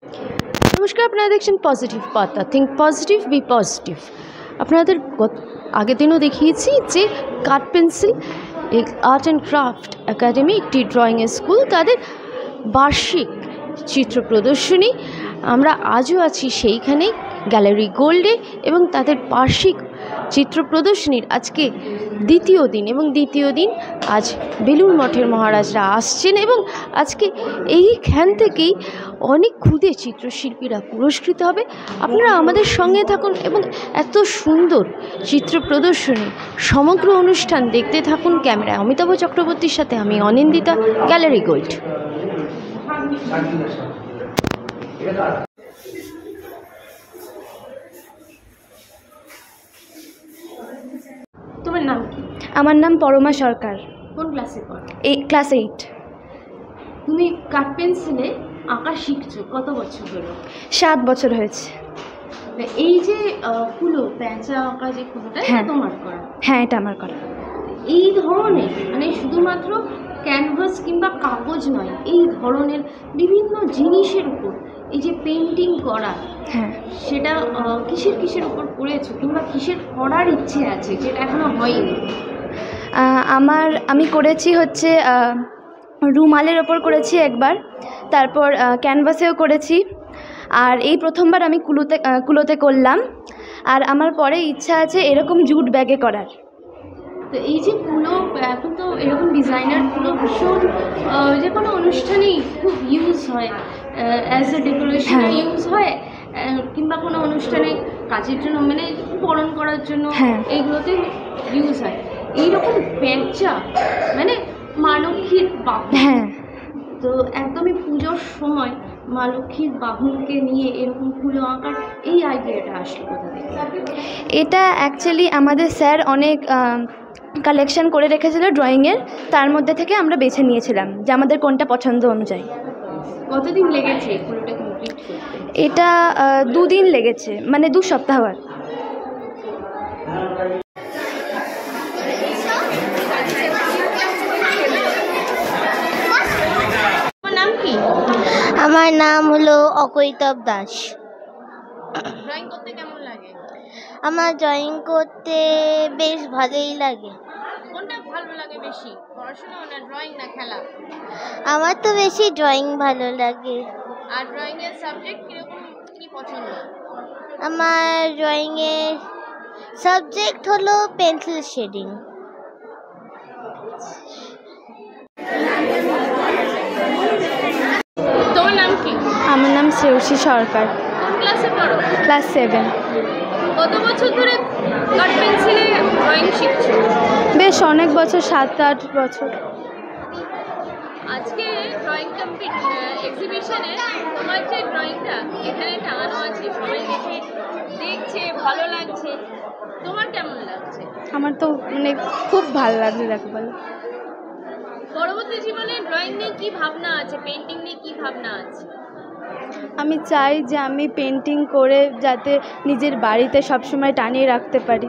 নমস্কার, আপনারা দেখছেন পজিটিভ বার্তা। Think positive, be positive. আপনাদের আগের দিনও দেখিয়েছি যে কাঠ pencil art and craft academy, একটি ড্রয়িংয়ের স্কুল, তাদের বার্ষিক চিত্র প্রদর্শনী। আমরা আজও আছি সেইখানেই, গ্যালারি গোল্ডে, এবং তাদের বার্ষিক চিত্র প্রদর্শনীর আজকে দ্বিতীয় দিন। এবং দ্বিতীয় দিন আজ বেলুড় মঠের মহারাজরা আসছেন, এবং আজকে এইখান থেকেই অনেক ক্ষুদে চিত্রশিল্পীরা পুরস্কৃত হবে। আপনারা আমাদের সঙ্গে থাকুন এবং এত সুন্দর চিত্র প্রদর্শনী, সমগ্র অনুষ্ঠান দেখতে থাকুন। ক্যামেরায় অমিতাভ চক্রবর্তীর সাথে আমি অনিন্দিতা, গ্যালারি গোল্ড। তোমার নাম কি? আমার নাম পরমা সরকার। কোন ক্লাসে পড়ো? ক্লাস 8। তুমি কাঠ পেন্সিলে আঁকা শিখছো কত বছর হলো? 7 বছর হয়েছে। এই যে কুলো, প্যাঁচা আঁকা যে কুলোটা, হ্যাঁ। তোমার করা? হ্যাঁ, এটা আমার করা। এই ধরনের, মানে শুধুমাত্র ক্যানভাস কিংবা কাগজ নয়, এই ধরনের বিভিন্ন জিনিসের উপর এই যে পেন্টিং করা, হ্যাঁ, সেটা কিসের উপর করেছো, কিংবা কিসের করার ইচ্ছে আছে যেটা এখনো হয়নি? আমি করেছি হচ্ছে রুমালের ওপর করেছি একবার, তারপর ক্যানভাসেও করেছি, আর এই প্রথমবার আমি কুলোতে করলাম। আর আমার পরে ইচ্ছা আছে এরকম জুট ব্যাগে করার। তো এই যে কুলো, এখন তো এরকম ডিজাইনার কুলো ভীষণ যে কোনো অনুষ্ঠানেই খুব ইউজ হয়, অ্যাজ এ ডেকোরেশন ইউজ হয়, কিংবা কোনো অনুষ্ঠানে কাজের জন্য, মানে বরণ করার জন্য, এইগুলোতে ইউজ হয়। এইরকম প্যাঁচা, মানে মা লক্ষ্মীর বাহন। হ্যাঁ, তো একদমই পুজোর সময় মা লক্ষ্মীর বাহনকে নিয়ে এরকম কুলো আঁকার এই আইডিয়াটা আসলো কোথা থেকে? এটা অ্যাকচুয়ালি আমাদের স্যার অনেক কালেকশন করে রেখেছিল ড্রয়িংয়ের, তার মধ্যে থেকে আমরা বেছে নিয়েছিলাম যে আমাদের কোনটা পছন্দ অনুযায়ী। কতদিন লেগেছে কুলোটা কমপ্লিট করতে? এটা 2 দিন লেগেছে, মানে 2 সপ্তাহ। আর আমার নাম হলো অকৈতব দাস। ড্রয়িং করতে কেমন লাগে? আমার ড্রয়িং করতে বেশ ভালোই লাগে। কোনটা ভালো লাগে বেশি, পড়াশোনা না ড্রয়িং না খেলা? আমার তো বেশি ড্রয়িং ভালো লাগে। আর ড্রয়িং এর সাবজেক্ট কিরকম, কি পছন্দ? আমার ড্রয়িং এর সাবজেক্ট হলো পেন্সিল শেডিং। তোমার নাম কি? আমার নাম শ্রেয়সী সরকার। কোন ক্লাসে পড়ো? ক্লাস 7। কত বছর ধরে কাঠ পেন্সিলে ড্রয়িং শিখছো? বেশ অনেক বছর, 7-8 বছর। আজকে ড্রয়িং এক্সিবিশনে তোমার যে ড্রয়িংটা এখানে টাঙানো আছে, সবাই দেখছে, ভালো লাগছে, তোমার কেমন লাগছে? আমার তো মানে খুব ভালো লাগছে, দেখো বলো। পরবর্তী জীবনে ড্রয়িং নিয়ে কি ভাবনা আছে, পেন্টিং নিয়ে কি ভাবনা আছে? আমি চাই যে আমি পেন্টিং করে যাতে নিজের বাড়িতে সবসময় টানিয়ে রাখতে পারি।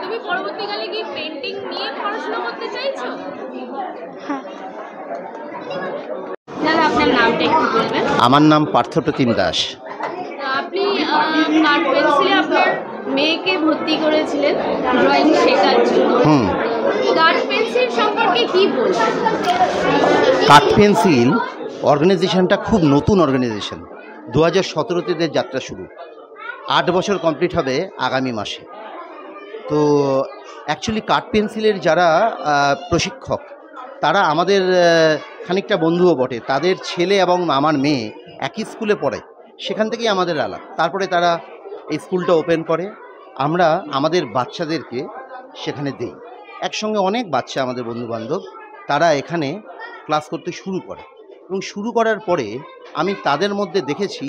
তুমি পরবর্তীকালে কি পেন্টিং নিয়ে পড়াশোনা করতে চাইছো? হ্যাঁ। দাদা, আপনার নামটা একটু বলবেন? আমার নাম পার্থপ্রতিম দাস। আপনি কাঠ পেন্সিলে আপনার মেয়েকে ভর্তি করেছিলেন ড্রয়িং শেখার জন্য। কাঠ পেন্সিল সম্পর্কে কি বলবেন? কাঠ পেন্সিল অর্গানাইজেশনটা খুব নতুন অর্গানাইজেশন। 2017-তে এদের যাত্রা শুরু, 8 বছর কমপ্লিট হবে আগামী মাসে। তো অ্যাকচুয়ালি কাঠ পেন্সিলের যারা প্রশিক্ষক, তারা আমাদের খানিকটা বন্ধুও বটে। তাদের ছেলে এবং আমার মেয়ে একই স্কুলে পড়ে, সেখান থেকেই আমাদের আলাপ। তারপরে তারা এই স্কুলটা ওপেন করে, আমরা আমাদের বাচ্চাদেরকে সেখানে দিই। একসঙ্গে অনেক বাচ্চা, আমাদের বন্ধুবান্ধব, তারা এখানে ক্লাস করতে শুরু করে। এবং শুরু করার পরে আমি তাদের মধ্যে দেখেছি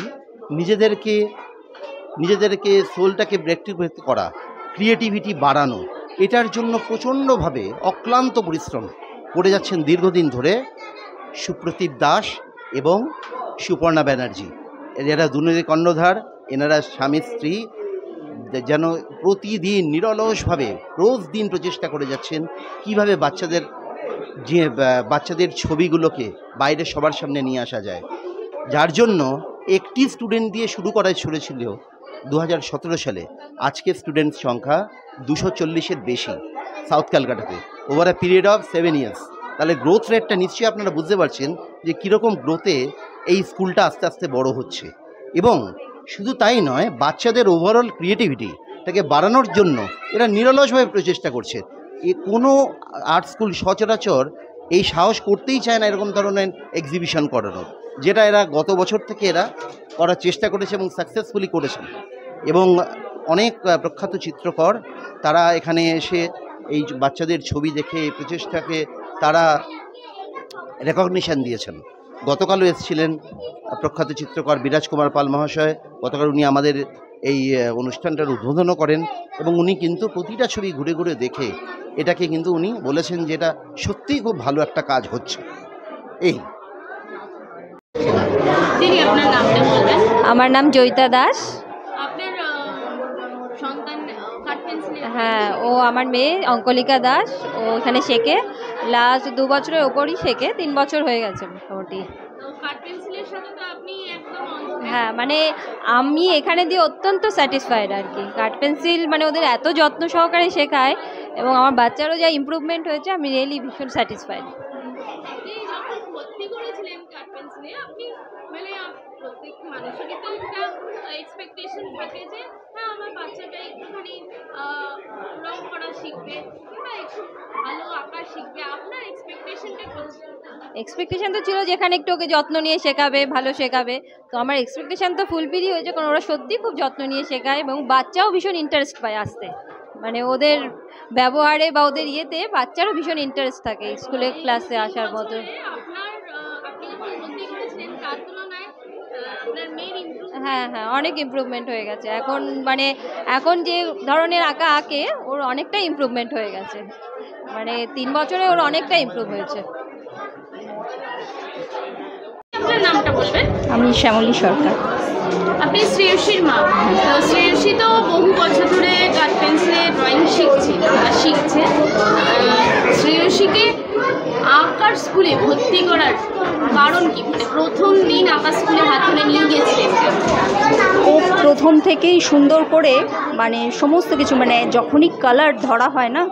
নিজেদেরকে সোলটাকে ব্রেকটিভেট করা, ক্রিয়েটিভিটি বাড়ানো। এটার জন্য প্রচণ্ডভাবে অক্লান্ত পরিশ্রম করে যাচ্ছেন দীর্ঘদিন ধরে সুপ্রতীপ দাস এবং সুপর্ণা ব্যানার্জি। এরা দুজনেরই কর্ণধার। এনারা স্বামী স্ত্রী যেন প্রতিদিন নিরলসভাবে রোজ দিন প্রচেষ্টা করে যাচ্ছেন কীভাবে বাচ্চাদের ছবিগুলোকে বাইরে সবার সামনে নিয়ে আসা যায়। যার জন্য একটি স্টুডেন্ট দিয়ে শুরু করা চলেছিল 2017 সালে, আজকে স্টুডেন্ট সংখ্যা 240-এর বেশি সাউথ ক্যালকাটাতে over a period of 7 years. তাহলে গ্রোথ রেটটা নিশ্চয়ই আপনারা বুঝতে পারছেন যে কীরকম গ্রোথে এই স্কুলটা আস্তে আস্তে বড় হচ্ছে। এবং শুধু তাই নয়, বাচ্চাদের ওভারঅল ক্রিয়েটিভিটিটাকে বাড়ানোর জন্য এরা নিরলসভাবে প্রচেষ্টা করছে। কোনো আর্ট স্কুল সচরাচর এই সাহস করতেই চায় না এরকম ধরনের এক্সিবিশন করানোর, যেটা এরা গত বছর থেকে এরা করার চেষ্টা করেছে এবং সাকসেসফুলি করেছেন। এবং অনেক প্রখ্যাত চিত্রকর তারা এখানে এসে এই বাচ্চাদের ছবি দেখে এই প্রচেষ্টাকে তারা রেকগনিশন দিয়েছেন। গতকালও এসেছিলেন প্রখ্যাত চিত্রকর বিরাজ কুমার পাল মহাশয়। গতকাল উনি আমাদের এই অনুষ্ঠানটার উদ্বোধনও করেন এবং উনি কিন্তু প্রতিটা ছবি ঘুরে ঘুরে দেখে এটাকে কিন্তু উনি বলেছেন যে এটা সত্যিই খুব ভালো একটা কাজ হচ্ছে। এই আপনার নামটা বলবেন। আমার নাম জয়িতা দাস। আপনার সন্তান কাঠ পেন্সিলে, হ্যাঁ, ও আমার মেয়ে অঙ্কলিকা দাস। ও এখানে শেখে, লাস্ট 2 বছরের ওপরই শেখে, 3 বছর হয়ে গেছে মোটামুটি। কাঠ পেন্সিলের সাথে তো আপনি একদম হ্যাঁ, মানে আমি এখানে দিয়ে অত্যন্ত স্যাটিসফাইড আর কি। কাঠ পেন্সিল মানে ওদের এত যত্ন সহকারে শেখায় এবং আমার বাচ্চারও যা ইমপ্রুভমেন্ট হয়েছে, আমি রিয়েলি ভীষণ স্যাটিসফাইড। যখন ভর্তি করেছিলেন কাঠ পেন্সিলে, আপনি মানে প্রত্যেক মানুষেরই তো একটা এক্সপেকটেশন থাকে যে হ্যাঁ আমার বাচ্চাটা একটুখানি রং করা শিখবে কিংবা একটু ভালো আঁকা শিখবে, আপনার এক্সপেকটেশনটা কি ছিল? এক্সপেকটেশান তো ছিল যেখানে একটু ওকে যত্ন নিয়ে শেখাবে, ভালো শেখাবে। তো আমার এক্সপেকটেশান তো ফুলফিলই হয়েছে, কারণ ওরা সত্যিই খুব যত্ন নিয়ে শেখায় এবং বাচ্চাও ভীষণ ইন্টারেস্ট পায় আসতে। মানে ওদের ব্যবহারে বা ওদের ইয়েতে বাচ্চারও ভীষণ ইন্টারেস্ট থাকে স্কুলে ক্লাসে আসার মতো। আপনি যখন ভর্তি করেছিলেন তার তুলনায় আপনার মেয়ের ইমপ্রুভমেন্ট? হ্যাঁ হ্যাঁ, অনেক ইমপ্রুভমেন্ট হয়ে গেছে এখন। মানে এখন যে ধরনের আঁকা আঁকে ওর অনেকটাই ইমপ্রুভমেন্ট হয়ে গেছে। মানে 3 বছরে ওর অনেকটা ইমপ্রুভ হয়েছে। আপনার নামটা বলবেন। আমি শ্যামলী সরকার। আপনি শ্রেয়সীর মা। তো শ্রেয়সী তো বহু বছর ধরে কাঠ পেন্সিলে ড্রয়িং শিখছে। শ্রেয়সীকে আঁকার স্কুলে ভর্তি করার কারণ কি? মানে প্রথম দিন আঁকা স্কুলে হাত ধরে নিয়ে গিয়েছিলেন? ও প্রথম থেকেই সুন্দর করে মানে সমস্ত কিছু, মানে যখনই কালার ধরা হয় না,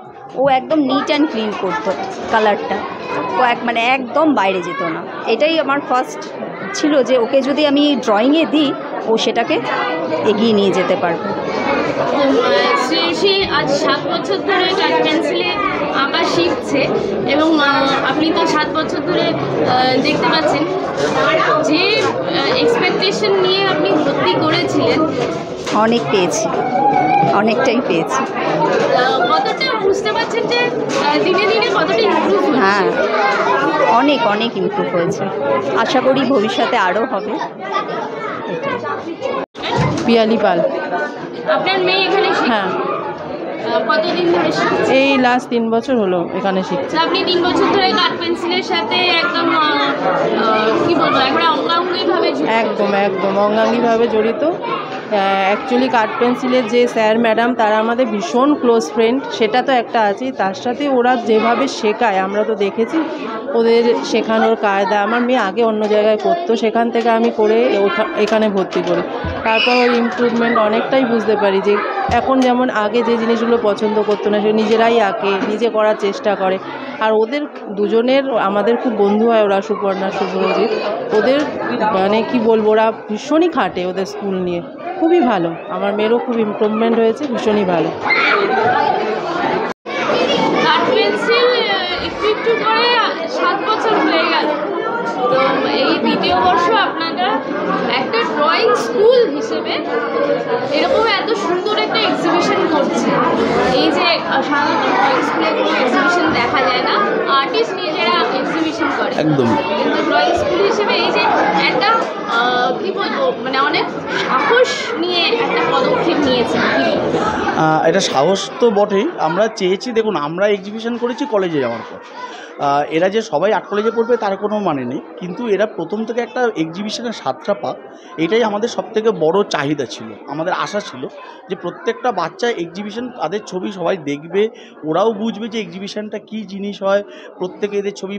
ও একদম নিট অ্যান্ড ক্লিন করতো কালারটা। ও মানে একদম বাইরে যেত না। এটাই আমার ফার্স্ট ছিল যে ওকে যদি আমি ড্রয়িংয়ে দিই, ও সেটাকে এগিয়ে নিয়ে যেতে পারবে। শ্রেয়সী আজ 7 বছর ধরে কাঠ পেন্সিলে আঁকা শিখছে এবং আপনি তো 7 বছর ধরে দেখতে পাচ্ছেন যে এক্সপেকটেশন নিয়ে আপনি ভর্তি করেছিলেন, অনেক পেয়েছি, অনেকটাই পেয়েছি। কতটা বুঝতে পারছেন যে দিনে দিনে কতটা ইমপ্রুভ হচ্ছে? হ্যাঁ, অনেক অনেক ইমপ্রুভ হয়েছে। আশা করি ভবিষ্যতে আরও হবে। পিয়ালি পাল। আপনার মেয়ে এখানে হ্যাঁ, কতদিন ধরে শিখছে? এই লাস্ট 3 বছর হলো এখানে শিখছে। আপনি 3 বছর ধরে কাঠ পেন্সিলের সাথে একদম কি বলবো, একবার অঙ্গাঙ্গিভাবে একদম একদম অঙ্গাঙ্গিভাবে জড়িত। অ্যাকচুয়ালি কাঠ পেন্সিলের যে স্যার ম্যাডাম তারা আমাদের ভীষণ ক্লোজ ফ্রেন্ড, সেটা তো একটা আছেই। তার সাথে ওরা যেভাবে শেখায় আমরা তো দেখেছি ওদের শেখানোর কায়দা। আমার মেয়ে আগে অন্য জায়গায় করতো, সেখান থেকে আমি করে এখানে ভর্তি করি। তারপর ওই ইমপ্রুভমেন্ট অনেকটাই বুঝতে পারি যে এখন যেমন আগে যে জিনিসগুলো পছন্দ করতো না, সে নিজেরাই আঁকে, নিজে করার চেষ্টা করে। আর ওদের দুজনের আমাদের খুব বন্ধু হয় ওরা, সুপর্ণা শুভ্রজিৎ। ওদের মানে কি বলবো, ওরা ভীষণই খাটে ওদের স্কুল নিয়ে, খুবই ভালো। আমার মেয়েরও খুব ইমপ্রুভমেন্ট হয়েছে, ভীষণই ভালো। কাঠ পেন্সিল একটু একটু করে 7 বছর হয়ে গেল, তো এই 2য় বর্ষ আপনারা একটা ড্রয়িং স্কুল হিসেবে এরকম এত সুন্দর একটা এক্সিবিশন করছে। এই যে সাধারণত ড্রয়িং স্কুলে কোনো এক্সিবিশন দেখা যায় না, আর্টিস্ট নিজেরা এক্সিবিশন করে একদম, কিন্তু ড্রয়িং স্কুল হিসেবে এই যে একটা কি বলবো, মানে অনেক সাহস নিয়ে একটা পদক্ষেপ নিয়েছে। এটা সাহস তো বটেই। আমরা চেয়েছি, দেখুন আমরা এক্সিবিশন করেছি কলেজে যাওয়ার পর, এরা যে সবাই আর্ট কলেজে পড়বে তার কোনো মানে নেই, কিন্তু এরা প্রথম থেকে একটা এক্সিবিশনের স্বাদটা পাক, এটাই আমাদের সবথেকে বড় চাহিদা ছিল, আমাদের আশা ছিল যে প্রত্যেকটা বাচ্চা এক্সিবিশন, তাদের ছবি সবাই দেখবে, ওরাও বুঝবে যে এক্সিবিশনটা কী জিনিস হয়, প্রত্যেকে এদের ছবি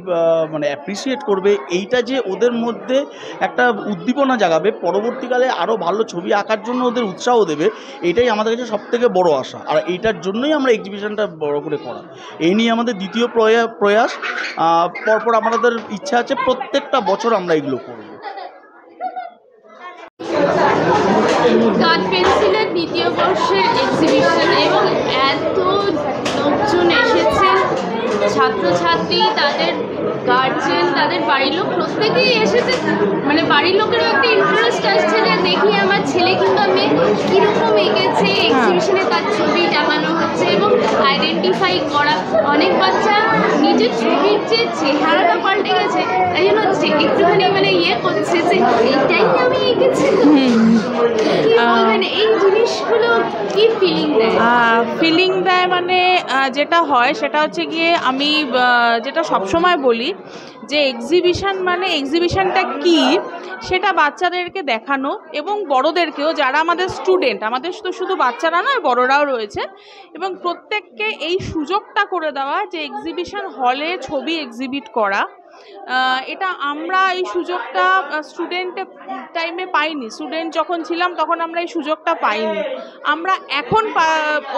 মানে অ্যাপ্রিসিয়েট করবে, এইটা যে ওদের মধ্যে একটা উদ্দীপনা জাগাবে, পরবর্তীকালে আরও ভালো ছবি আঁকার জন্য ওদের উৎসাহ দেবে, এটাই আমাদের কাছে সবথেকে বড় আশা। আর এইটার জন্যই আমরা এক্সিবিশনটা বড় করে করা, এই নিয়ে আমাদের দ্বিতীয় প্রয়াস। পরপর আমাদের ইচ্ছা আছে প্রত্যেকটা বছর আমরা এগুলো করব। কাঠ পেন্সিলের দ্বিতীয় বর্ষের এক্সিবিশন এবং এত লোকজন এসেছেন, ছাত্রছাত্রী, তাদের গার্জেন, তাদের বাড়ির লোক প্রত্যেকেই এসেছে। মানে বাড়ির লোকেরও একটা ইন্টারেস্ট আসছে যে দেখি আমার ছেলে কিংবা মেয়ে কীরকম এঁকেছে, এক্সিবিশনে তার ছবি টাঙানো হচ্ছে এবং আইডেন্টিফাই করা। অনেক বাচ্চা নিজের ছবির যে চেহারাটা পাল্টে গেছে তাই জন্য একটুখানি মানে করছে যে এইটাই আমি এঁকেছি। মানে এই জিনিসগুলো কি ফিলিং দেয়? মানে যেটা হয় সেটা হচ্ছে গিয়ে আমি যেটা সবসময় বলি যে এক্সিবিশনটা কি সেটা বাচ্চাদেরকে দেখানো এবং বড়োদেরকেও, যারা আমাদের স্টুডেন্ট, আমাদের তো শুধু বাচ্চারা নয় বড়োরাও রয়েছে, এবং প্রত্যেককে এই সুযোগটা করে দেওয়া যে এক্সিবিশন হলে ছবি এক্সিবিট করা। এটা আমরা এই সুযোগটা স্টুডেন্ট টাইমে পাইনি, স্টুডেন্ট যখন ছিলাম তখন আমরা এই সুযোগটা পাইনি। আমরা এখন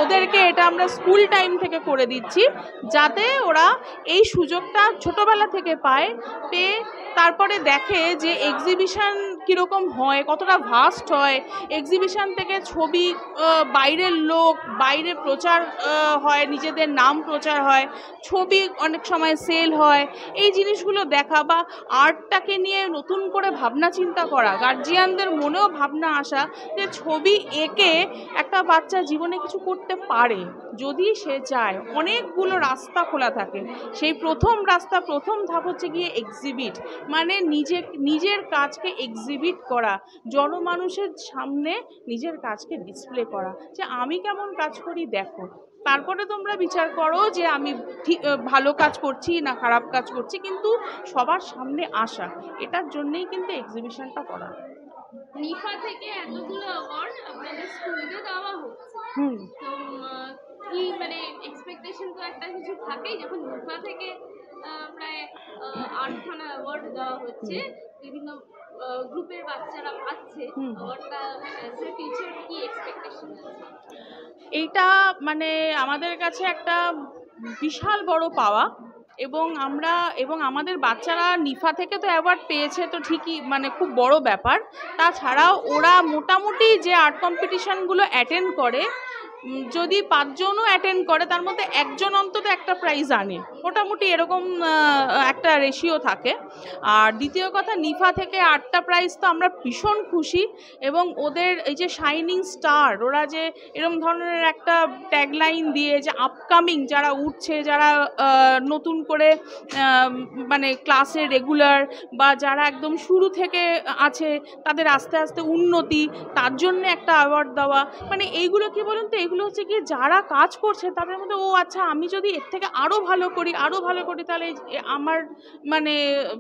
ওদেরকে এটা আমরা স্কুল টাইম থেকে করে দিচ্ছি, যাতে ওরা এই সুযোগটা ছোটোবেলা থেকে পেয়ে তারপরে দেখে যে এক্সিবিশন কীরকম হয়, কতটা ভাস্ট হয়, এক্সিবিশন থেকে ছবি বাইরের লোক, বাইরে প্রচার হয়, নিজেদের নাম প্রচার হয়, ছবি অনেক সময় সেল হয়, এই জিনিসগুলো দেখা বা আর্টটাকে নিয়ে নতুন করে ভাবনা চিন্তা করা, গার্জিয়ানদের মনেও ভাবনা আসা যে ছবি এঁকে একটা বাচ্চা জীবনে কিছু করতে পারে যদি সে চায়। অনেকগুলো রাস্তা খোলা থাকে, সেই প্রথম ধাপ হচ্ছে গিয়ে এক্সিবিট, মানে নিজের কাজকে এক্সিবিট করা, জনমানুষের সামনে নিজের কাজকে ডিসপ্লে করা, যে আমি কেমন কাজ করি দেখো, তারপরে তোমরা বিচার করো যে আমি ঠিক ভালো কাজ করছি না খারাপ কাজ করছি, কিন্তু সবার সামনে আসা, এটার জন্যই কিন্তু এক্সিবিশনটা করা। নিফা থেকে এতগুলো অ্যাওয়ার্ড আপনাদের স্কুলে দেওয়া হচ্ছে, তো কি মানে এক্সপেকটেশন তো একটা কিছু থাকেই, যখন নিফা থেকে প্রায় 8খানা অ্যাওয়ার্ড দেওয়া হচ্ছে, বিভিন্ন গ্রুপের বাচ্চারা পাচ্ছে অ্যাওয়ার্ডটা, টিচার কি এক্সপেকটেশন আছে? এইটা মানে আমাদের কাছে একটা বিশাল বড় পাওয়া, এবং আমাদের বাচ্চারা নিফা থেকে তো অ্যাওয়ার্ড পেয়েছে, তো ঠিকই মানে খুব বড় ব্যাপার। তাছাড়াও ওরা মোটামুটি যে আর্ট কম্পিটিশানগুলো অ্যাটেন্ড করে, যদি 5 জনও অ্যাটেন্ড করে তার মধ্যে একজন অন্তত একটা প্রাইজ আনে, মোটামুটি এরকম একটা রেশিও থাকে। আর দ্বিতীয় কথা, নিফা থেকে 8টা প্রাইজ তো আমরা ভীষণ খুশি, এবং ওদের এই যে শাইনিং স্টার, ওরা যে এরকম ধরনের একটা ট্যাগলাইন দিয়ে যে আপকামিং যারা উঠছে, যারা নতুন করে মানে ক্লাসে রেগুলার বা যারা একদম শুরু থেকে আছে, তাদের আস্তে আস্তে উন্নতি, তার জন্য একটা অ্যাওয়ার্ড দেওয়া, মানে এইগুলো কি বলুন তো, এগুলো হচ্ছে কি যারা কাজ করছে তাদের মধ্যে আচ্ছা আমি যদি এর থেকে আরও ভালো করি তাহলে আমার মানে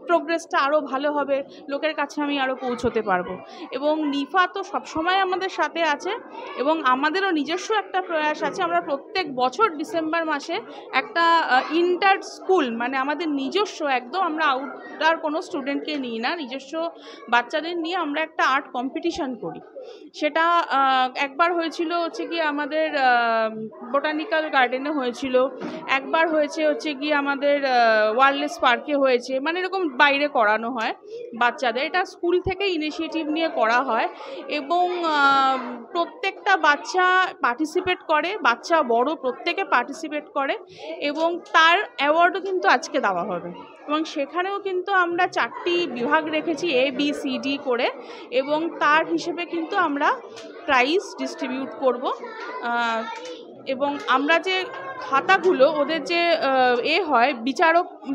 প্রোগ্রেসটা আরও ভালো হবে, লোকের কাছে আমি আরও পৌঁছতে পারবো। এবং নিফা তো সবসময় আমাদের সাথে আছে, এবং আমাদেরও নিজস্ব একটা প্রয়াস আছে, আমরা প্রত্যেক বছর ডিসেম্বর মাসে একটা ইন্টার স্কুল, মানে আমাদের নিজস্ব একদম, আমরা আউটডোর কোনো স্টুডেন্টকে নিই না, নিজস্ব বাচ্চাদের নিয়ে আমরা একটা আর্ট কম্পিটিশান করি। সেটা একবার হয়েছিল হচ্ছে কি আমাদের বোটানিক্যাল গার্ডেনে হয়েছিল, একবার হচ্ছে গিয়ে আমাদের ওয়ার্ল্ডলেস পার্কে হয়েছে, মানে এরকম বাইরে করানো হয় বাচ্চাদের, এটা স্কুল থেকে ইনিশিয়েটিভ নিয়ে করা হয়, এবং প্রত্যেকটা বাচ্চা পার্টিসিপেট করে, বাচ্চা বড় প্রত্যেকে পার্টিসিপেট করে, এবং তার অ্যাওয়ার্ডও কিন্তু আজকে দেওয়া হবে। এবং সেখানেও কিন্তু আমরা 4টি বিভাগ রেখেছি ABCD করে, এবং তার হিসেবে কিন্তু আমরা প্রাইজ ডিস্ট্রিবিউট করব। এবং আমরা যে খাতাগুলো ওদের যে হয়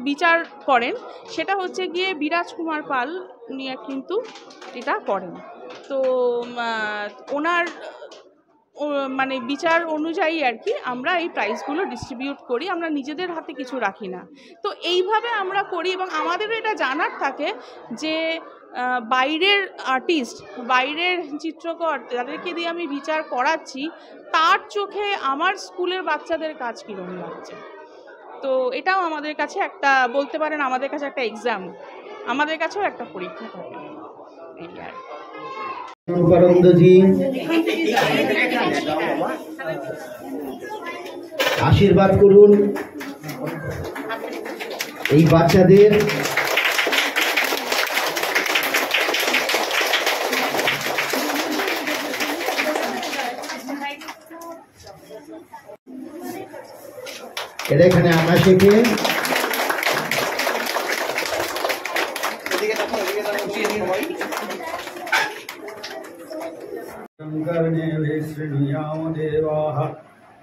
বিচার করেন, সেটা হচ্ছে গিয়ে বিরাজ কুমার পাল নিয়ে কিন্তু এটা করেন। তো ওনার মানে বিচার অনুযায়ী আর কি আমরা এই প্রাইজগুলো ডিস্ট্রিবিউট করি, আমরা নিজেদের হাতে কিছু রাখি না। তো এইভাবে আমরা করি এবং আমাদেরও এটা জানার থাকে যে বাইরের আর্টিস্ট, বাইরের চিত্রকর, যাদেরকে দিয়ে আমি বিচার করাচ্ছি, তার চোখে আমার স্কুলের বাচ্চাদের কাজ কীরকম লাগছে। তো এটাও আমাদের কাছে একটা, বলতে পারেন আমাদের কাছে একটা এক্সাম, আমাদের কাছেও একটা পরীক্ষা থাকে। এই আর আশীর্বাদ করুন এই বাচ্চাদের। এটা এখানে আঁকা শেখে।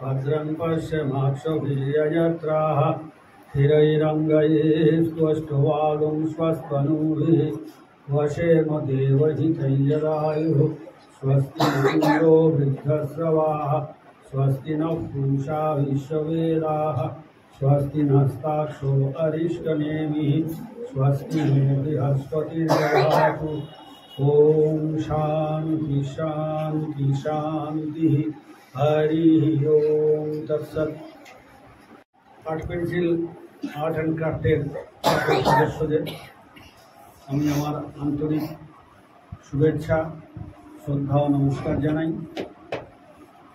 भद्रं पश्यमाक्षभिर्यजत्राः स्थिरैरङ्गैस्तुष्टुवागुं स्वस्त्वनूभिः वशेम देवहितैर्यदायुः स्वस्ति नो वृद्धश्रवाः स्वस्ति नः पूषा विश्ववेदाः स्वस्ति नस्ताक्षो अरिष्टनेमिः स्वस्ति नो बृहस्पतिर्दधातु। ॐ शान्ति शान्ति शान्तिः। हरि ओम तत्सत्। आर्ट पेंसिल आर्ट एंड क्राफ्टेर सदस्यদের আমি আমার আন্তরিক শুভেচ্ছা, শ্রদ্ধা ও নমস্কার জানাই।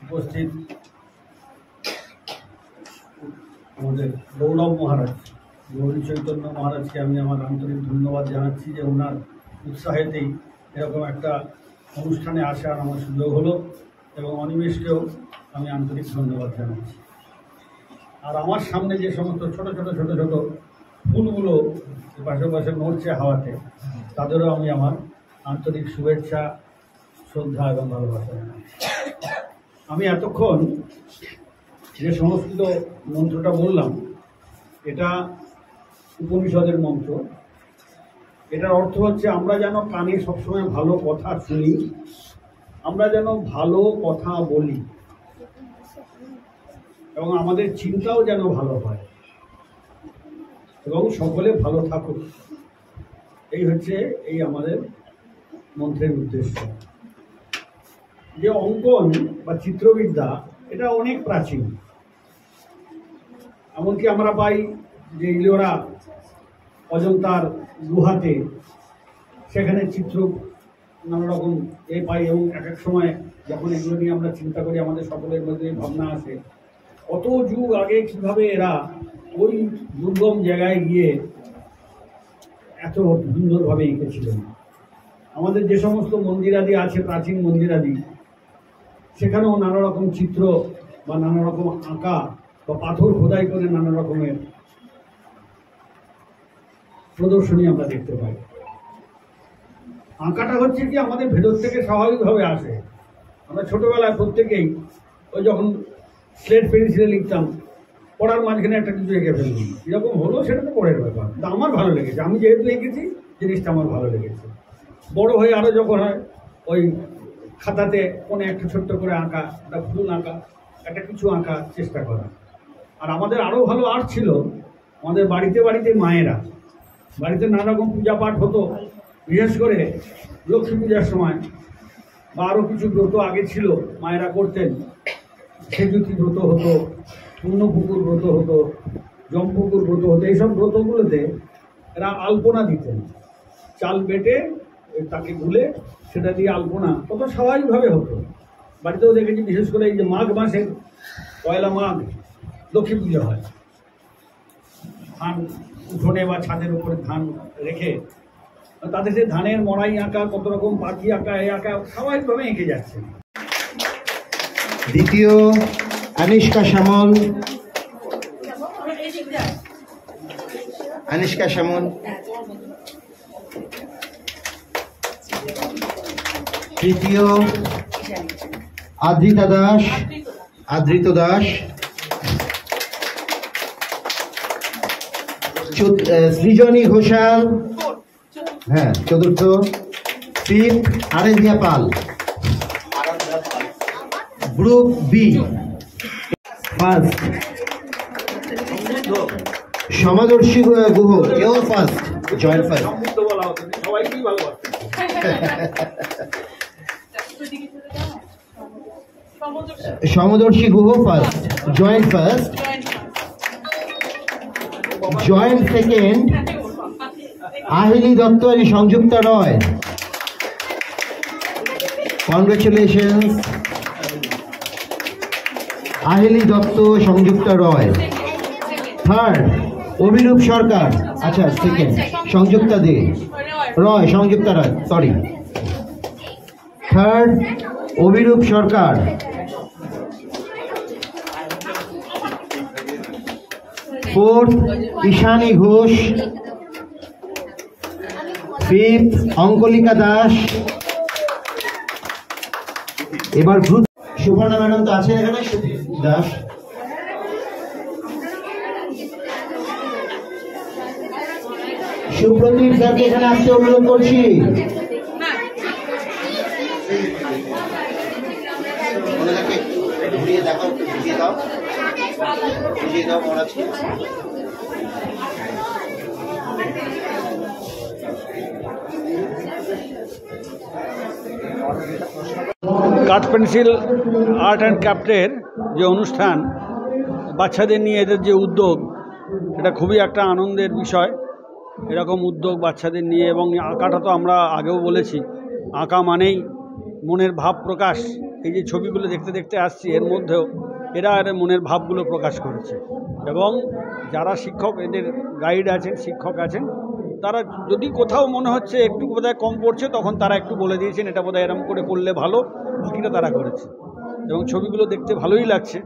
উপস্থিত আমাদের গৌরব মহারাজ, গৌরী চৈতন্য মহারাজকে আমি আমার আন্তরিক ধন্যবাদ জানাচ্ছি যে ওনার উৎসাহেতেই এরকম একটা অনুষ্ঠানে আসার আমার সুযোগ হলো, এবং অনিমেষকেও আমি আন্তরিক ধন্যবাদ জানাচ্ছি। আর আমার সামনে যে সমস্ত ছোট ছোট ছোট ছোট ফুলগুলো পাশে পাশে নড়ছে হাওয়াতে, তাদেরও আমি আমার আন্তরিক শুভেচ্ছা, শ্রদ্ধা এবং ভালোবাসা জানাচ্ছি। আমি এতক্ষণ যে সংস্কৃত মন্ত্রটা বললাম, এটা উপনিষদের মন্ত্র। এটার অর্থ হচ্ছে আমরা যেন কানে সবসময় ভালো কথা শুনি, আমরা যেন ভালো কথা বলি, এবং আমাদের চিন্তাও যেন ভালো হয়, এবং সকলে ভালো থাকুক। এই হচ্ছে এই আমাদের মন্ত্রের উদ্দেশ্য। যে অঙ্কন বা চিত্রবিদ্যা এটা অনেক প্রাচীন। এমনকি আমরা পাই যে ইলোরা অজন্তার গুহাতে, সেখানে চিত্র নানা রকম পাই, এবং এক এক সময় যখন এগুলো নিয়ে আমরা চিন্তা করি আমাদের সকলের মধ্যে ভাবনা আসে কত যুগ আগে কীভাবে এরা ওই দুর্গম জায়গায় গিয়ে এত সুন্দরভাবে এঁকেছিলেন। আমাদের যে সমস্ত মন্দিরাদি আছে, প্রাচীন মন্দিরাদি, সেখানেও নানা রকম চিত্র বা নানা রকম আঁকা বা পাথর খোদাই করে নানা রকমের প্রদর্শনী আমরা দেখতে পাই। আঁকাটা হচ্ছে কি আমাদের ভেতর থেকে স্বাভাবিকভাবে আসে। আমরা ছোটবেলায় প্রত্যেকেই ওই যখন স্লেট পেন্সিলে লিখতাম, পড়ার মাঝখানে একটা কিছু এঁকে ফেললাম, এরকম হলো সেটা তো পরের ব্যাপার, তা আমার ভালো লেগেছে, আমি যেহেতু এঁকেছি জিনিসটা আমার ভালো লেগেছে। বড় হয়ে আরও যখন হয় ওই খাতাতে কোনো একটা ছোট্ট করে আঁকা, একটা ফুল আঁকা, একটা কিছু আঁকা চেষ্টা করা। আর আমাদের আরও ভালো আর্ট ছিল, আমাদের বাড়িতে বাড়িতে মায়েরা, বাড়িতে নানা রকম পূজা পাঠ হতো, বিশেষ করে লক্ষ্মী পূজার সময় বা আরও কিছু ব্রত আগে ছিল মায়েরা করতেন। সেজুতি ব্রত হতো, পূর্ণপুকুর ব্রত হতো, জমপুকুর ব্রত হতো। এইসব ব্রতগুলোতে এরা আলপনা দিতেন, চাল বেটে তাকে গুলে সেটা দিয়ে আলপনা কত স্বাভাবিকভাবে হতো। বাড়িতেও দেখেছি, বিশেষ করে এই যে মাঘ মাসের পয়লা মাঘ লক্ষ্মী পুজো হয়, ধান উঠোনে বা ছাদের উপরে ধান রেখে তাদের সে ধানের মড়াই আঁকা, কত রকম পাখি আঁকা, এই আঁকা স্বাভাবিকভাবে এঁকে যাচ্ছে। দ্বিতীয় আনিষ্কা শ্যামল, আনিষ্কা শ্যামল। তৃতীয় আদ্রিতা দাস, আদ্রিত দাস। সৃজনী ঘোষাল, হ্যাঁ চতুর্থ। Fifth Aradhya Pal. Group B first Samadarshi Guha এও ফার্স্ট জয়েন্ট ফার্স্ট সবাইকেই ভালোবাসে। Samadarshi Guha first joint first joint second Ahili Dutta আর সংযুক্তা রয় কংগ্রেচুলেশনস আহিলি দত্ত সংযুক্তা রয় থার্ড অভিরূপ সরকার আচ্ছা second Sanjukta De Roy Sanjukta Roy sorry third Abhirup Sarkar fourth Ishani Ghosh fifth Ankalika Das এবার গ্রুপ সুবর্ণা ম্যাডাম তো আছেন এখানে দাস সুপ্রদীপ স্যারকে এখানে আসতে অনুরোধ করছি ঘুরিয়ে দেখাও বুঝিয়ে দাও মহারাজ কাঠ পেন্সিল আর্ট অ্যান্ড ক্রাফটের যে অনুষ্ঠান বাচ্চাদের নিয়ে এদের যে উদ্যোগ এটা খুবই একটা আনন্দের বিষয়। এরকম উদ্যোগ বাচ্চাদের নিয়ে এবং আঁকাটা তো আমরা আগেও বলেছি আঁকা মানেই মনের ভাব প্রকাশ। এই যে ছবিগুলো দেখতে দেখতে আসছি এর মধ্যেও এরা মনের ভাবগুলো প্রকাশ করেছে এবং যারা শিক্ষক এদের গাইড আছেন শিক্ষক আছেন তারা যদি কোথাও মনে হচ্ছে একটু বোধহয় কম পড়ছে তখন তারা একটু বলে দিয়েছেন এটা বোধহয় এরম করে করলে ভালো, বাকিটা তারা করেছে এবং ছবিগুলো দেখতে ভালোই লাগছে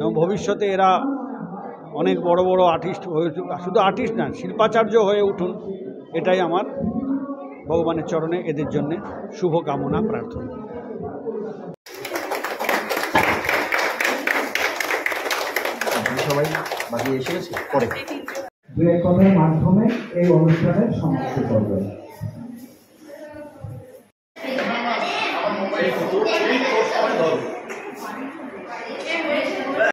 এবং ভবিষ্যতে এরা অনেক বড় বড় আর্টিস্ট হয়ে শুধু আর্টিস্ট না শিল্পাচার্য হয়ে উঠুন এটাই আমার ভগবানের চরণে এদের জন্যে শুভকামনা প্রার্থনা। সবাই বাকি এসে গেছে পরে দু এক কথার মাধ্যমে এই অনুষ্ঠানের সমাপ্তি করবেন।